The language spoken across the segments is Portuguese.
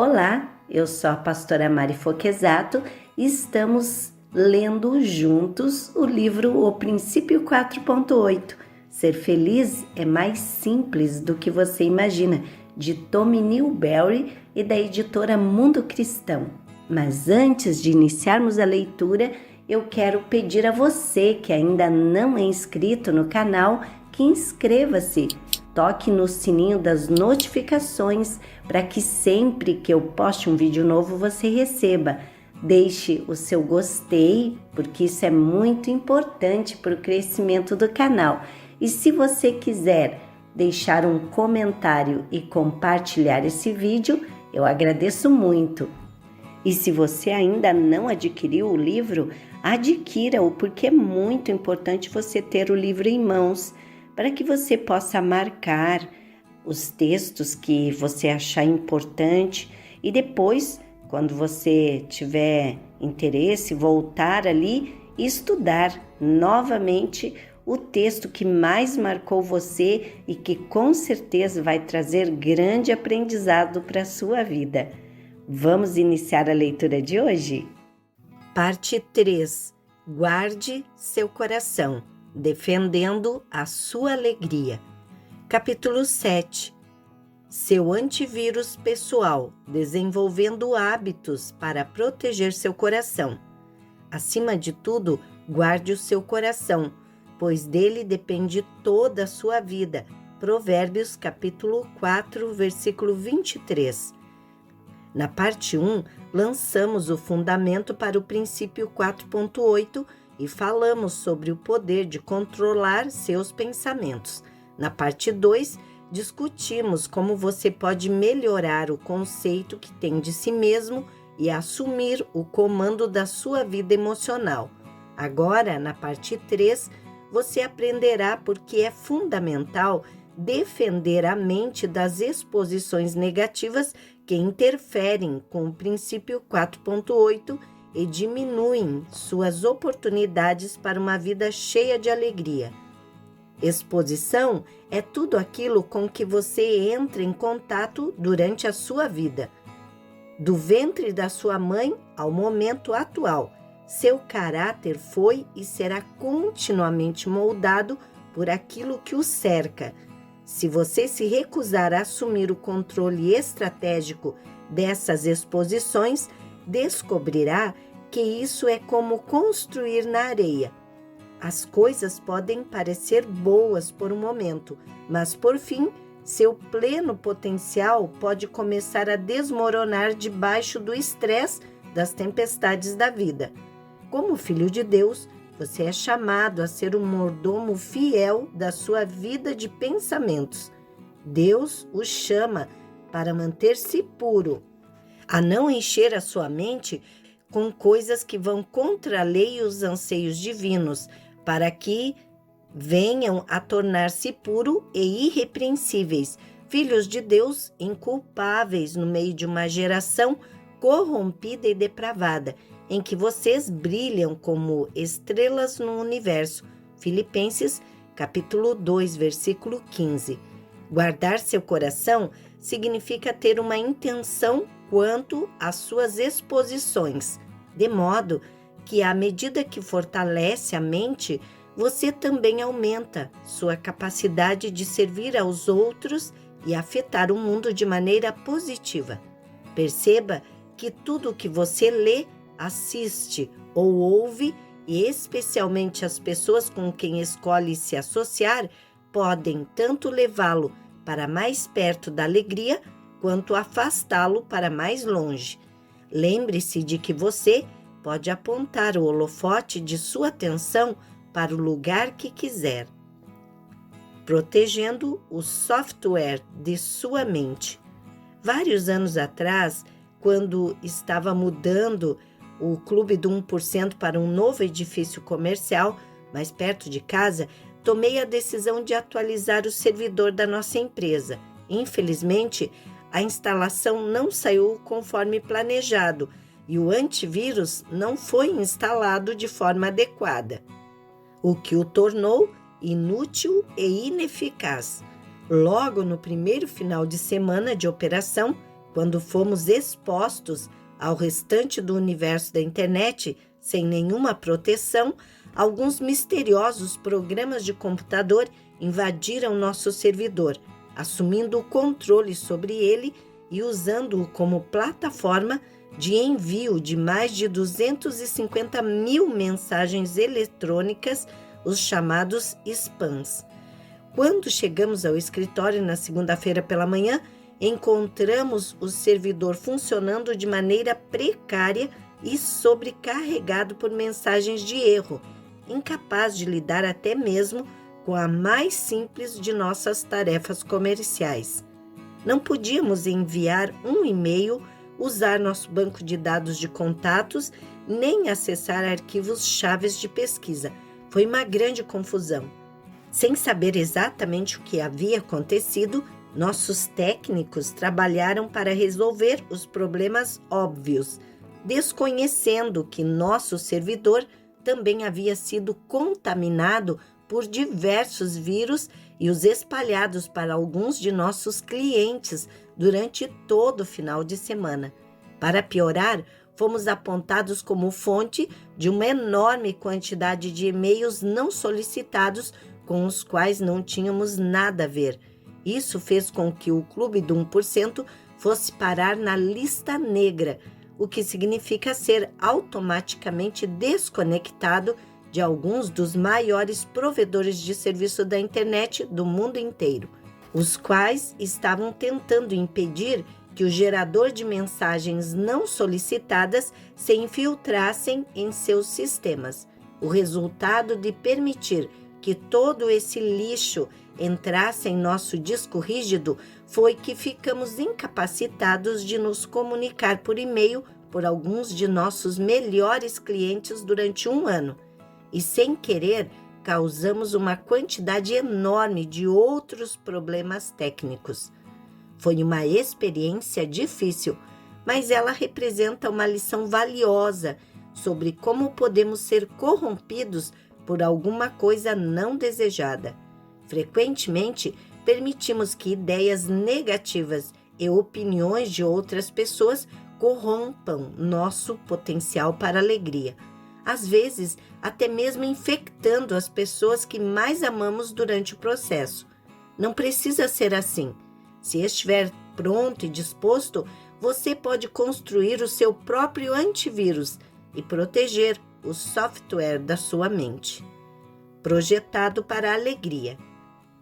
Olá, eu sou a pastora Mari Foquesato e estamos lendo juntos o livro O Princípio 4.8. Ser feliz é mais simples do que você imagina, de Tommy Newberry e da editora Mundo Cristão. Mas antes de iniciarmos a leitura, eu quero pedir a você que ainda não é inscrito no canal que inscreva-se. Toque no sininho das notificações para que sempre que eu poste um vídeo novo você receba. Deixe o seu gostei, porque isso é muito importante para o crescimento do canal. E se você quiser deixar um comentário e compartilhar esse vídeo, eu agradeço muito. E se você ainda não adquiriu o livro, adquira-o, porque é muito importante você ter o livro em mãos, para que você possa marcar os textos que você achar importante e depois, quando você tiver interesse, voltar ali e estudar novamente o texto que mais marcou você e que com certeza vai trazer grande aprendizado para a sua vida. Vamos iniciar a leitura de hoje? Parte 3. Guarde seu coração, defendendo a sua alegria. Capítulo 7. Seu antivírus pessoal, desenvolvendo hábitos para proteger seu coração. Acima de tudo, guarde o seu coração, pois dele depende toda a sua vida. Provérbios capítulo 4, versículo 23. Na parte 1, lançamos o fundamento para o princípio 4.8 e falamos sobre o poder de controlar seus pensamentos. Na parte 2, discutimos como você pode melhorar o conceito que tem de si mesmo e assumir o comando da sua vida emocional. Agora, na parte 3, você aprenderá por que é fundamental defender a mente das exposições negativas que interferem com o princípio 4.8 e diminuem suas oportunidades para uma vida cheia de alegria. Exposição é tudo aquilo com que você entra em contato durante a sua vida. Do ventre da sua mãe ao momento atual, seu caráter foi e será continuamente moldado por aquilo que o cerca. Se você se recusar a assumir o controle estratégico dessas exposições, descobrirá que isso é como construir na areia. As coisas podem parecer boas por um momento, mas por fim, seu pleno potencial pode começar a desmoronar debaixo do estresse das tempestades da vida. Como filho de Deus, você é chamado a ser um mordomo fiel da sua vida de pensamentos. Deus o chama para manter-se puro, a não encher a sua mente com coisas que vão contra a lei e os anseios divinos, para que venham a tornar-se puro e irrepreensíveis, filhos de Deus inculpáveis no meio de uma geração corrompida e depravada, em que vocês brilham como estrelas no universo. Filipenses, capítulo 2, versículo 15. Guardar seu coração significa ter uma intenção quanto às suas exposições, de modo que, à medida que fortalece a mente, você também aumenta sua capacidade de servir aos outros e afetar o mundo de maneira positiva. Perceba que tudo o que você lê, assiste ou ouve, e especialmente as pessoas com quem escolhe se associar, podem tanto levá-lo para mais perto da alegria, quanto afastá-lo para mais longe. Lembre-se de que você pode apontar o holofote de sua atenção para o lugar que quiser, protegendo o software de sua mente. Vários anos atrás, quando estava mudando o Clube do 1% para um novo edifício comercial, mais perto de casa, tomei a decisão de atualizar o servidor da nossa empresa. Infelizmente, a instalação não saiu conforme planejado e o antivírus não foi instalado de forma adequada, o que o tornou inútil e ineficaz. Logo no primeiro final de semana de operação, quando fomos expostos ao restante do universo da internet sem nenhuma proteção, alguns misteriosos programas de computador invadiram nosso servidor, assumindo o controle sobre ele e usando-o como plataforma de envio de mais de 250 mil mensagens eletrônicas, os chamados spams. Quando chegamos ao escritório na segunda-feira pela manhã, encontramos o servidor funcionando de maneira precária e sobrecarregado por mensagens de erro, incapaz de lidar até mesmo com a mais simples de nossas tarefas comerciais. Não podíamos enviar um e-mail, usar nosso banco de dados de contatos, nem acessar arquivos chaves de pesquisa. Foi uma grande confusão. Sem saber exatamente o que havia acontecido, nossos técnicos trabalharam para resolver os problemas óbvios, desconhecendo que nosso servidor também havia sido contaminado por diversos vírus e os espalhados para alguns de nossos clientes durante todo o final de semana. Para piorar, fomos apontados como fonte de uma enorme quantidade de e-mails não solicitados com os quais não tínhamos nada a ver. Isso fez com que o Clube do 1% fosse parar na lista negra, o que significa ser automaticamente desconectado de alguns dos maiores provedores de serviço da internet do mundo inteiro, os quais estavam tentando impedir que o gerador de mensagens não solicitadas se infiltrassem em seus sistemas. O resultado de permitir que todo esse lixo entrasse em nosso disco rígido foi que ficamos incapacitados de nos comunicar por e-mail por alguns de nossos melhores clientes durante um ano. E sem querer, causamos uma quantidade enorme de outros problemas técnicos. Foi uma experiência difícil, mas ela representa uma lição valiosa sobre como podemos ser corrompidos por alguma coisa não desejada. Frequentemente, permitimos que ideias negativas e opiniões de outras pessoas corrompam nosso potencial para alegria. Às vezes, até mesmo infectando as pessoas que mais amamos durante o processo. Não precisa ser assim. Se estiver pronto e disposto, você pode construir o seu próprio antivírus e proteger o software da sua mente. Projetado para a alegria.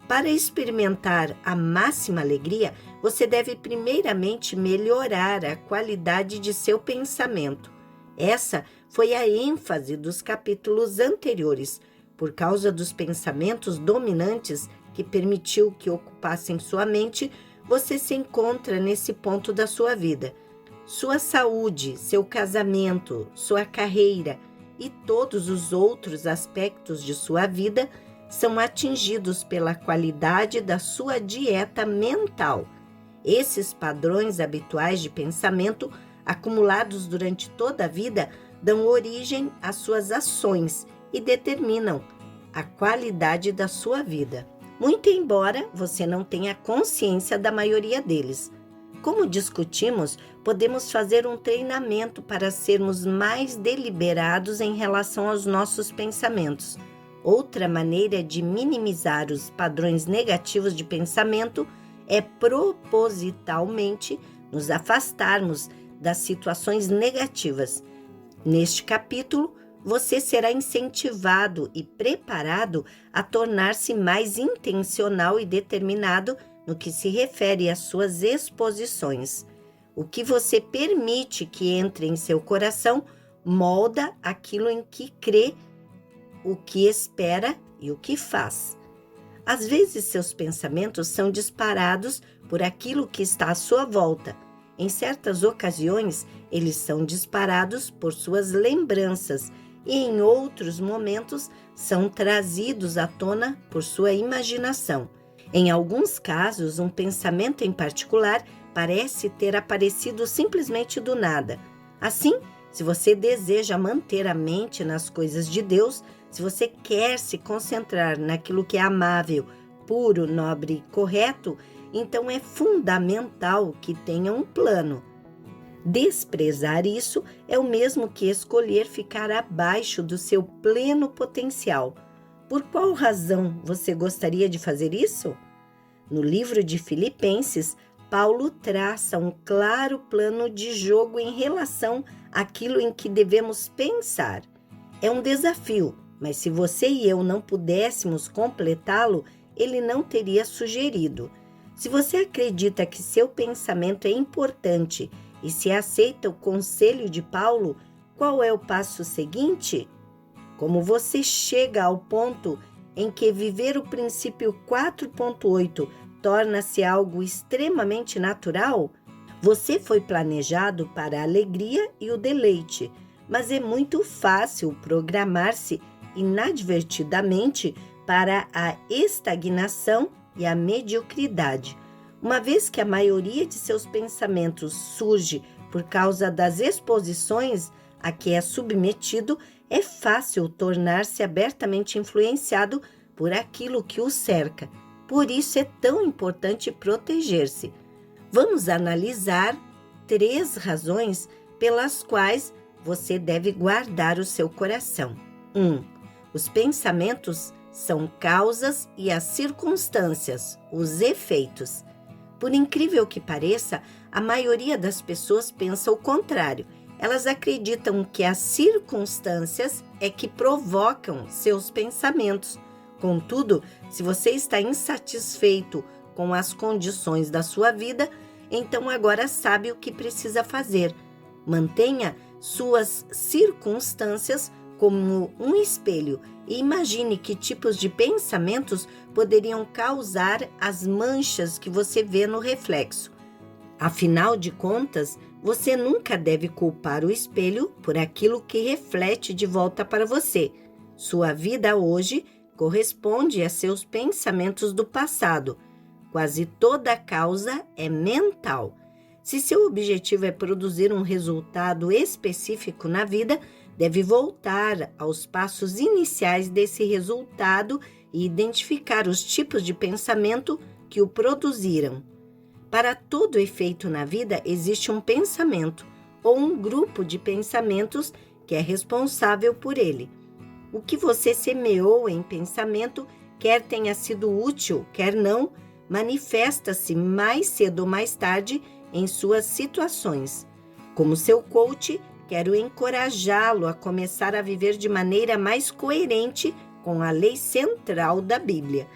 Para experimentar a máxima alegria, você deve primeiramente melhorar a qualidade de seu pensamento. Essa foi a ênfase dos capítulos anteriores, por causa dos pensamentos dominantes que permitiu que ocupassem sua mente. Você se encontra nesse ponto da sua vida. Sua saúde, seu casamento, sua carreira e todos os outros aspectos de sua vida são atingidos pela qualidade da sua dieta mental. Esses padrões habituais de pensamento, acumulados durante toda a vida, dão origem às suas ações e determinam a qualidade da sua vida. Muito embora você não tenha consciência da maioria deles. Como discutimos, podemos fazer um treinamento para sermos mais deliberados em relação aos nossos pensamentos. Outra maneira de minimizar os padrões negativos de pensamento é propositalmente nos afastarmos das situações negativas. Neste capítulo, você será incentivado e preparado a tornar-se mais intencional e determinado no que se refere às suas exposições. O que você permite que entre em seu coração molda aquilo em que crê, o que espera e o que faz. Às vezes, seus pensamentos são disparados por aquilo que está à sua volta. Em certas ocasiões, eles são disparados por suas lembranças e, em outros momentos, são trazidos à tona por sua imaginação. Em alguns casos, um pensamento em particular parece ter aparecido simplesmente do nada. Assim, se você deseja manter a mente nas coisas de Deus, se você quer se concentrar naquilo que é amável, puro, nobre e correto, então é fundamental que tenha um plano. Desprezar isso é o mesmo que escolher ficar abaixo do seu pleno potencial. Por qual razão você gostaria de fazer isso? No livro de Filipenses, Paulo traça um claro plano de jogo em relação àquilo em que devemos pensar. É um desafio, mas se você e eu não pudéssemos completá-lo, ele não teria sugerido. Se você acredita que seu pensamento é importante e se aceita o conselho de Paulo, qual é o passo seguinte? Como você chega ao ponto em que viver o princípio 4.8 torna-se algo extremamente natural? Você foi planejado para a alegria e o deleite, mas é muito fácil programar-se inadvertidamente para a estagnação e a mediocridade. Uma vez que a maioria de seus pensamentos surge por causa das exposições a que é submetido, é fácil tornar-se abertamente influenciado por aquilo que o cerca. Por isso é tão importante proteger-se. Vamos analisar 3 razões pelas quais você deve guardar o seu coração. 1. Os pensamentos são causas e as circunstâncias, os efeitos. Por incrível que pareça, a maioria das pessoas pensa o contrário. Elas acreditam que as circunstâncias é que provocam seus pensamentos. Contudo, se você está insatisfeito com as condições da sua vida, então agora sabe o que precisa fazer. Mantenha suas circunstâncias como um espelho e imagine que tipos de pensamentos poderiam causar as manchas que você vê no reflexo. Afinal de contas, você nunca deve culpar o espelho por aquilo que reflete de volta para você. Sua vida hoje corresponde a seus pensamentos do passado. Quase toda a causa é mental. Se seu objetivo é produzir um resultado específico na vida, deve voltar aos passos iniciais desse resultado e identificar os tipos de pensamento que o produziram. Para todo efeito na vida, existe um pensamento ou um grupo de pensamentos que é responsável por ele. O que você semeou em pensamento, quer tenha sido útil, quer não, manifesta-se mais cedo ou mais tarde em suas situações. Como seu coach, quero encorajá-lo a começar a viver de maneira mais coerente com a lei central da Bíblia.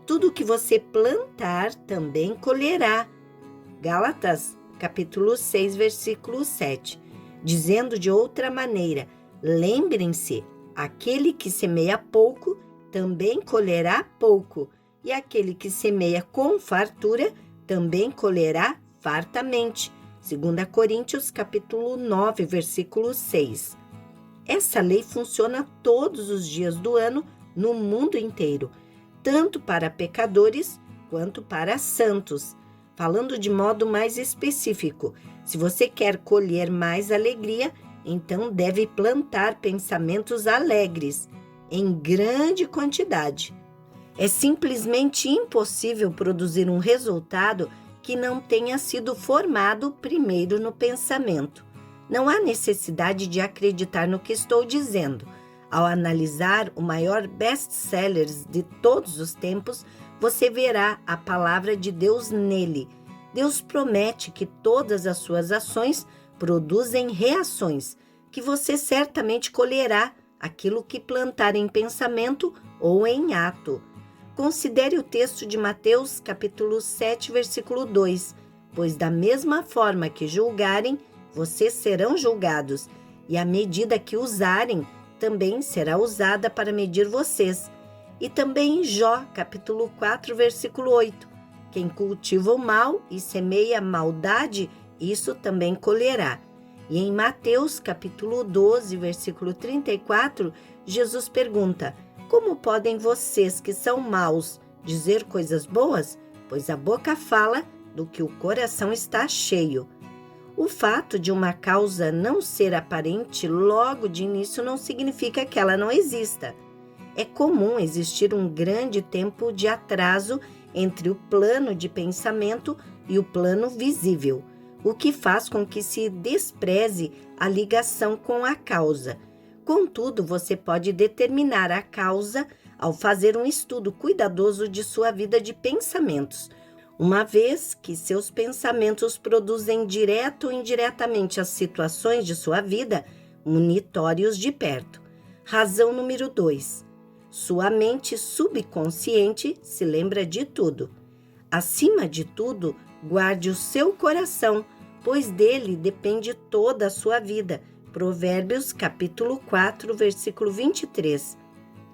Tudo que você plantar também colherá. Gálatas, capítulo 6, versículo 7. Dizendo de outra maneira, lembrem-se, aquele que semeia pouco também colherá pouco, e aquele que semeia com fartura também colherá fartamente. 2 Coríntios, capítulo 9, versículo 6. Essa lei funciona todos os dias do ano no mundo inteiro, tanto para pecadores quanto para santos. Falando de modo mais específico, se você quer colher mais alegria, então deve plantar pensamentos alegres, em grande quantidade. É simplesmente impossível produzir um resultado que não tenha sido formado primeiro no pensamento. Não há necessidade de acreditar no que estou dizendo. Ao analisar o maior best-seller de todos os tempos, você verá a palavra de Deus nele. Deus promete que todas as suas ações produzem reações, que você certamente colherá aquilo que plantar em pensamento ou em ato. Considere o texto de Mateus, capítulo 7, versículo 2. Pois da mesma forma que julgarem, vocês serão julgados, e a medida que usarem também será usada para medir vocês. E também em Jó, capítulo 4, versículo 8. Quem cultiva o mal e semeia a maldade, isso também colherá. E em Mateus, capítulo 12, versículo 34, Jesus pergunta: como podem vocês que são maus dizer coisas boas? Pois a boca fala do que o coração está cheio. O fato de uma causa não ser aparente logo de início não significa que ela não exista. É comum existir um grande tempo de atraso entre o plano de pensamento e o plano visível, o que faz com que se despreze a ligação com a causa. Contudo, você pode determinar a causa ao fazer um estudo cuidadoso de sua vida de pensamentos, uma vez que seus pensamentos produzem direto ou indiretamente as situações de sua vida, monitore-os de perto. Razão número 2. Sua mente subconsciente se lembra de tudo. Acima de tudo, guarde o seu coração, pois dele depende toda a sua vida. Provérbios capítulo 4, versículo 23.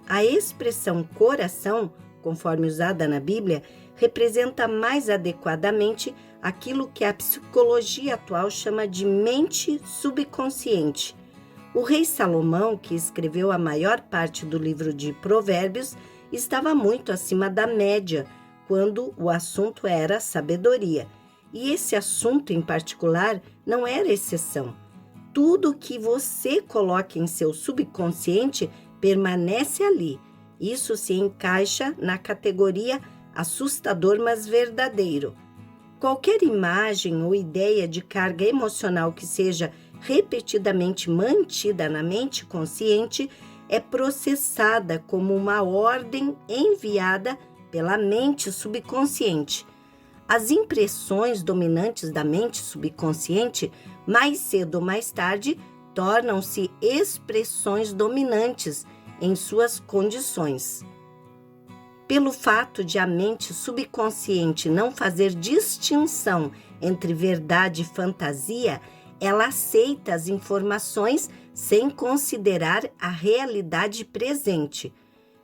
A expressão coração, conforme usada na Bíblia, representa mais adequadamente aquilo que a psicologia atual chama de mente subconsciente. O rei Salomão, que escreveu a maior parte do livro de Provérbios, estava muito acima da média quando o assunto era sabedoria. E esse assunto em particular não era exceção. Tudo que você coloca em seu subconsciente permanece ali. Isso se encaixa na categoria assustador, mas verdadeiro. Qualquer imagem ou ideia de carga emocional que seja repetidamente mantida na mente consciente é processada como uma ordem enviada pela mente subconsciente. As impressões dominantes da mente subconsciente, mais cedo ou mais tarde, tornam-se expressões dominantes em suas condições. Pelo fato de a mente subconsciente não fazer distinção entre verdade e fantasia, ela aceita as informações sem considerar a realidade presente.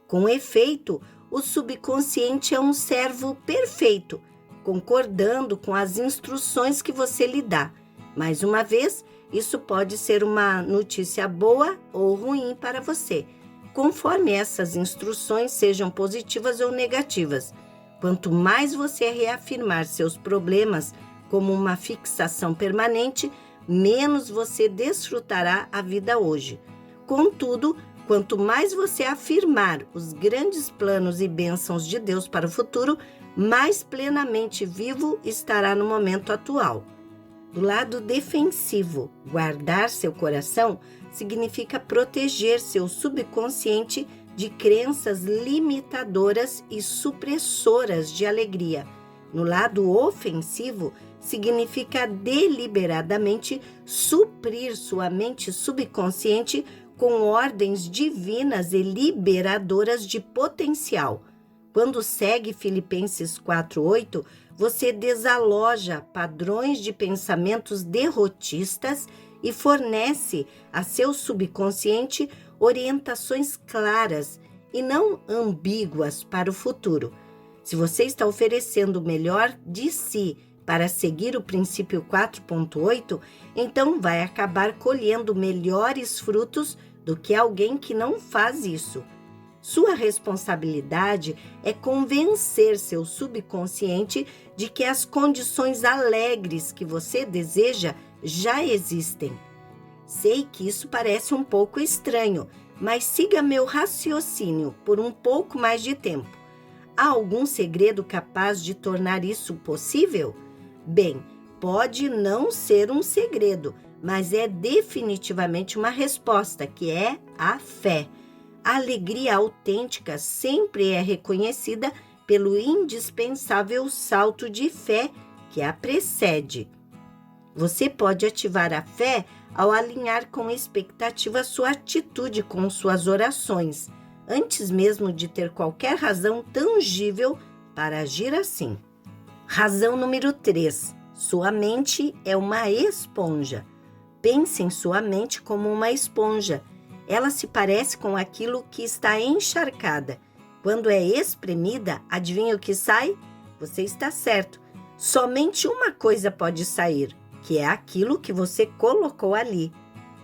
Com efeito, o subconsciente é um servo perfeito, concordando com as instruções que você lhe dá. Mais uma vez, isso pode ser uma notícia boa ou ruim para você, conforme essas instruções sejam positivas ou negativas. Quanto mais você reafirmar seus problemas como uma fixação permanente, menos você desfrutará a vida hoje. Contudo, quanto mais você afirmar os grandes planos e bênçãos de Deus para o futuro, mais plenamente vivo estará no momento atual. Do lado defensivo, guardar seu coração significa proteger seu subconsciente de crenças limitadoras e supressoras de alegria. No lado ofensivo, significa deliberadamente suprir sua mente subconsciente com ordens divinas e liberadoras de potencial. Quando segue Filipenses 4:8, você desaloja padrões de pensamentos derrotistas e fornece a seu subconsciente orientações claras e não ambíguas para o futuro. Se você está oferecendo o melhor de si para seguir o princípio 4.8, então vai acabar colhendo melhores frutos do que alguém que não faz isso. Sua responsabilidade é convencer seu subconsciente de que as condições alegres que você deseja já existem. Sei que isso parece um pouco estranho, mas siga meu raciocínio por um pouco mais de tempo. Há algum segredo capaz de tornar isso possível? Bem, pode não ser um segredo, mas é definitivamente uma resposta, que é a fé. A alegria autêntica sempre é reconhecida pelo indispensável salto de fé que a precede. Você pode ativar a fé ao alinhar com expectativa sua atitude com suas orações, antes mesmo de ter qualquer razão tangível para agir assim. Razão número 3. Sua mente é uma esponja. Pense em sua mente como uma esponja. Ela se parece com aquilo que está encharcada. Quando é espremida, adivinha o que sai? Você está certo. Somente uma coisa pode sair, que é aquilo que você colocou ali.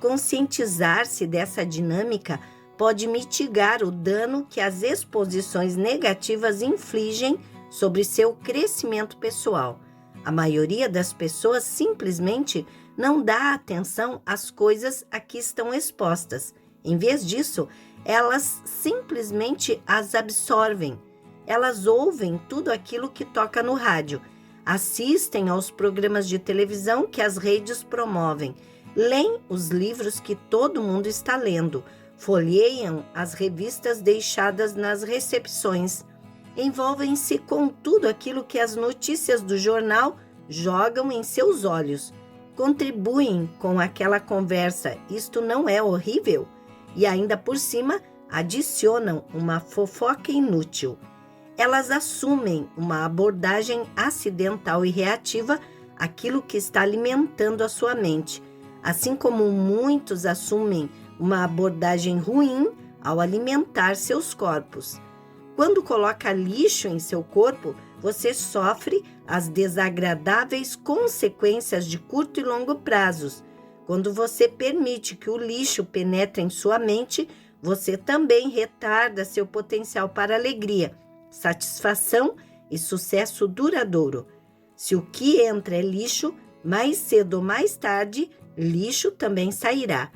Conscientizar-se dessa dinâmica pode mitigar o dano que as exposições negativas infligem sobre seu crescimento pessoal. A maioria das pessoas simplesmente não dá atenção às coisas a que estão expostas. Em vez disso, elas simplesmente as absorvem. Elas ouvem tudo aquilo que toca no rádio, assistem aos programas de televisão que as redes promovem, leem os livros que todo mundo está lendo, folheiam as revistas deixadas nas recepções, envolvem-se com tudo aquilo que as notícias do jornal jogam em seus olhos, contribuem com aquela conversa. Isto não é horrível? E ainda por cima adicionam uma fofoca inútil. Elas assumem uma abordagem acidental e reativa àquilo que está alimentando a sua mente, assim como muitos assumem uma abordagem ruim ao alimentar seus corpos. Quando coloca lixo em seu corpo, você sofre as desagradáveis consequências de curto e longo prazos. Quando você permite que o lixo penetre em sua mente, você também retarda seu potencial para alegria, satisfação e sucesso duradouro. Se o que entra é lixo, mais cedo ou mais tarde, lixo também sairá.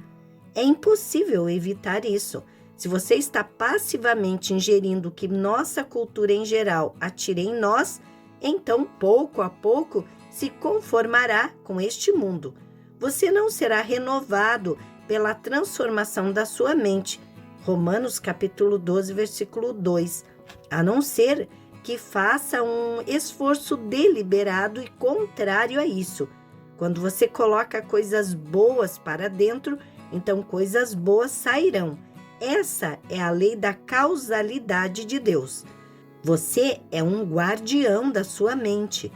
É impossível evitar isso. Se você está passivamente ingerindo o que nossa cultura em geral atira em nós, então pouco a pouco se conformará com este mundo. Você não será renovado pela transformação da sua mente. Romanos capítulo 12, versículo 2. A não ser que faça um esforço deliberado e contrário a isso. Quando você coloca coisas boas para dentro, então coisas boas sairão. Essa é a lei da causalidade de Deus. Você é um guardião da sua mente.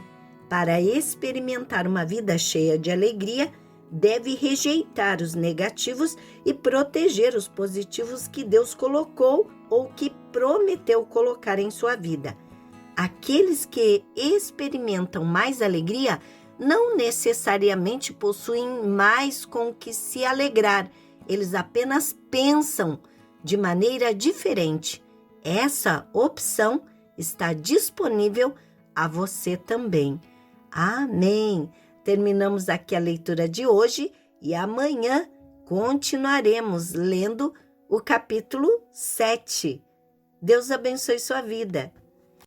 Para experimentar uma vida cheia de alegria, deve rejeitar os negativos e proteger os positivos que Deus colocou ou que prometeu colocar em sua vida. Aqueles que experimentam mais alegria não necessariamente possuem mais com o que se alegrar. Eles apenas pensam de maneira diferente. Essa opção está disponível a você também. Amém! Terminamos aqui a leitura de hoje e amanhã continuaremos lendo o capítulo 7. Deus abençoe sua vida.